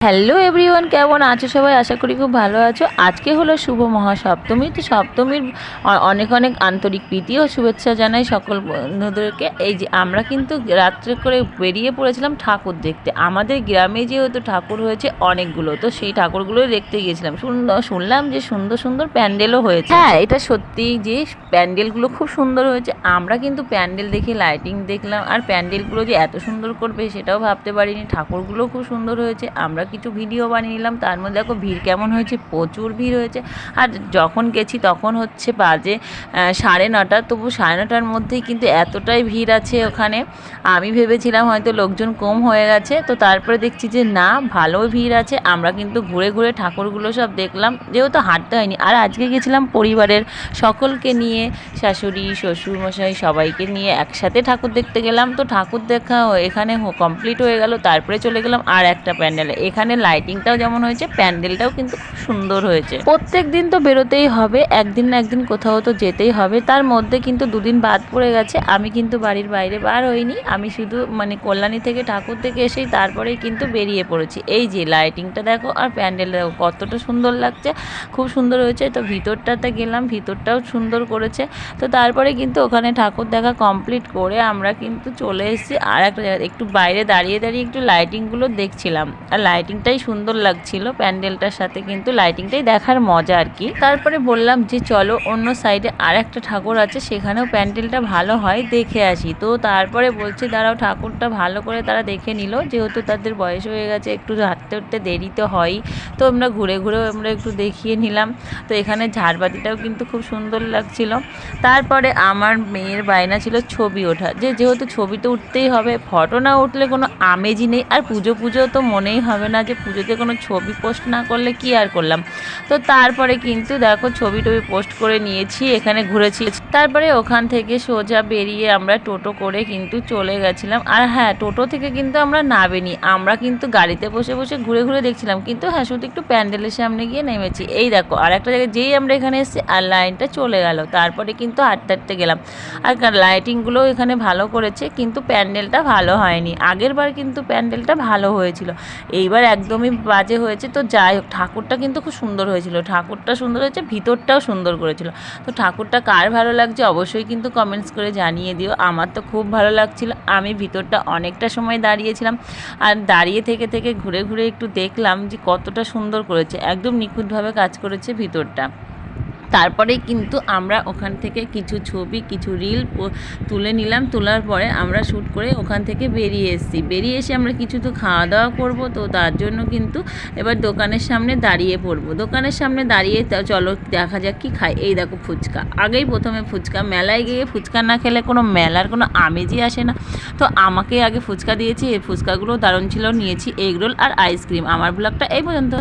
Hello everyone, কেমন আছো সবাই? আশা করি খুব ভালো আছো। আজকে হলো শুভ মহাসপ্তমী। তো সপ্তমীর অনেক অনেক আন্তরিক প্রীতি ও শুভেচ্ছা জানাই সকল বন্ধুদেরকে। এই যে আমরা কিন্তু রাত্রে করে বেরিয়ে পড়েছিলাম ঠাকুর দেখতে। আমাদের গ্রামে যেহেতু ঠাকুর হয়েছে অনেকগুলো, তো সেই ঠাকুরগুলোই দেখতে গিয়েছিলাম। শুনলাম যে সুন্দর সুন্দর প্যান্ডেলও হয়েছে। হ্যাঁ, এটা সত্যি যে প্যান্ডেলগুলো খুব সুন্দর হয়েছে। আমরা কিন্তু প্যান্ডেল দেখে লাইটিং দেখলাম, আর প্যান্ডেলগুলো যে এত সুন্দর করবে সেটাও ভাবতে পারিনি। ঠাকুরগুলো খুব সুন্দর হয়েছে। আমরা কিছু ভিডিও বানিয়ে নিলাম। তার মধ্যে দেখো ভিড় কেমন হয়েছে, প্রচুর ভিড় হয়েছে। আর যখন গেছি তখন হচ্ছে বাজে 9:30, তবু 9:30টার মধ্যেই কিন্তু এতটাই ভিড় আছে ওখানে। আমি ভেবেছিলাম হয়তো লোকজন কম হয়ে গেছে, তো তারপরে দেখছি যে না, ভালো ভিড় আছে। আমরা কিন্তু ঘুরে ঘুরে ঠাকুরগুলো সব দেখলাম, যেহেতু হাঁটতে হয়নি। আর আজকে গেছিলাম পরিবারের সকলকে নিয়ে, শাশুড়ি শ্বশুরমশাই সবাইকে নিয়ে একসাথে ঠাকুর দেখতে গেলাম। তো ঠাকুর দেখা এখানে কমপ্লিট হয়ে গেল। তারপরে চলে গেলাম আর একটা প্যান্ডেলে। এখানে লাইটিংটাও যেমন হয়েছে, প্যান্ডেলটাও কিন্তু খুব সুন্দর হয়েছে। প্রত্যেক দিন তো বেরোতেই হবে, একদিন না একদিন কোথাও তো যেতেই হবে। তার মধ্যে কিন্তু দুদিন বাদ পড়ে গেছে। আমি কিন্তু বাড়ির বাইরে বার হইনি। আমি শুধু কল্যাণী থেকে ঠাকুর দেখে এসেই তারপরেই কিন্তু বেরিয়ে পড়েছি। এই যে লাইটিংটা দেখো, আর প্যান্ডেল দেখো কতটা সুন্দর লাগছে, খুব সুন্দর হয়েছে। তো ভিতরটাতে গেলাম, ভিতরটাও সুন্দর করেছে। তো তারপরে কিন্তু ওখানে ঠাকুর দেখা কমপ্লিট করে আমরা কিন্তু চলে এসেছি আর একটা জায়গায়। একটু বাইরে দাঁড়িয়ে দাঁড়িয়ে একটু লাইটিংগুলো দেখছিলাম, আর লাইটিংটাই সুন্দর লাগছিল। প্যান্ডেলটার সাথে কিন্তু লাইটিংটাই দেখার মজা আর কি। তারপরে বললাম যে চলো অন্য সাইডে আর একটা ঠাকুর আছে, সেখানেও প্যান্ডেলটা ভালো হয়, দেখে আসি। তো তারপরে বলছে দাঁড়াও, ঠাকুরটা ভালো করে তারা দেখে নিল, যেহেতু তাদের বয়স হয়ে গেছে, একটু হাঁটতে হাঁটতে দেরি তো হয়ই। তো আমরা ঘুরে ঘুরেও আমরা একটু দেখিয়ে নিলাম। তো এখানে ঝাড়বাতিটাও কিন্তু খুব সুন্দর লাগছিল। তারপরে আমার মেয়ের বায়না ছিল ছবি ওঠা, যেহেতু ছবি তো উঠতেই হবে, ফটো না উঠলে কোনো আমেজই নেই। আর পুজো তো মনেই হবে না, যে পুজোতে কোনো ছবি পোস্ট না করলে কি আর করলাম। তো তারপরে কিন্তু দেখো ছবি টবি পোস্ট করে নিয়েছি, এখানে ঘুরেছি। তারপরে ওখান থেকে সোজা বেরিয়ে আমরা টোটো করে কিন্তু চলে গেছিলাম। আর হ্যাঁ, টোটো থেকে কিন্তু আমরা নামিনি, আমরা কিন্তু গাড়িতে বসে বসে ঘুরে ঘুরে দেখছিলাম। কিন্তু হ্যাঁ, শুধু একটু প্যান্ডেলের সামনে গিয়ে নেমেছি। এই দেখো আর একটা জায়গায় যেই আমরা এখানে এসেছি আর লাইনটা চলে গেল। তারপরে কিন্তু হাঁটতে হাঁটতে গেলাম। আর লাইটিংগুলো এখানে ভালো করেছে, কিন্তু প্যান্ডেলটা ভালো হয়নি। আগের বার কিন্তু প্যান্ডেলটা ভালো হয়েছিল, এইবার একদমই বাজে হয়েছে। তো যাই হোক, ঠাকুরটা কিন্তু খুব সুন্দর হয়েছিল। ঠাকুরটা সুন্দর হয়েছে, ভিতরটাও সুন্দর করেছিল। তো ঠাকুরটা কার ভালো লাগছে অবশ্যই কিন্তু কমেন্টস করে জানিয়ে দিও। আমার তো খুব ভালো লাগছিল। আমি ভিতরটা অনেকটা সময় দাঁড়িয়েছিলাম, আর দাঁড়িয়ে থেকে থেকে ঘুরে ঘুরে একটু দেখলাম যে কতটা সুন্দর করেছে, একদম নিখুঁতভাবে কাজ করেছে ভিতরটা। তারপরেই কিন্তু আমরা ওখান থেকে কিছু ছবি, কিছু রিল তুলে নিলাম। তোলার পরে আমরা শ্যুট করে ওখান থেকে বেরিয়ে এসেছি। বেরিয়ে এসে আমরা কিছু তো খাওয়া দাওয়া করব, তো তার জন্য কিন্তু এবার দোকানের সামনে দাঁড়িয়ে পড়বো। দোকানের সামনে দাঁড়িয়ে চলো দেখা যাক কি খাই। এই দেখো ফুচকা, আগেই প্রথমে ফুচকা। মেলায় গিয়ে ফুচকা না খেলে কোনো মেলার কোনো আমেজই আসে না। তো আমাকে আগে ফুচকা দিয়েছি, এই ফুচকাগুলো দারুণ ছিল। নিয়েছি এগরোল আর আইসক্রিম। আমার ব্লগটা এই পর্যন্ত।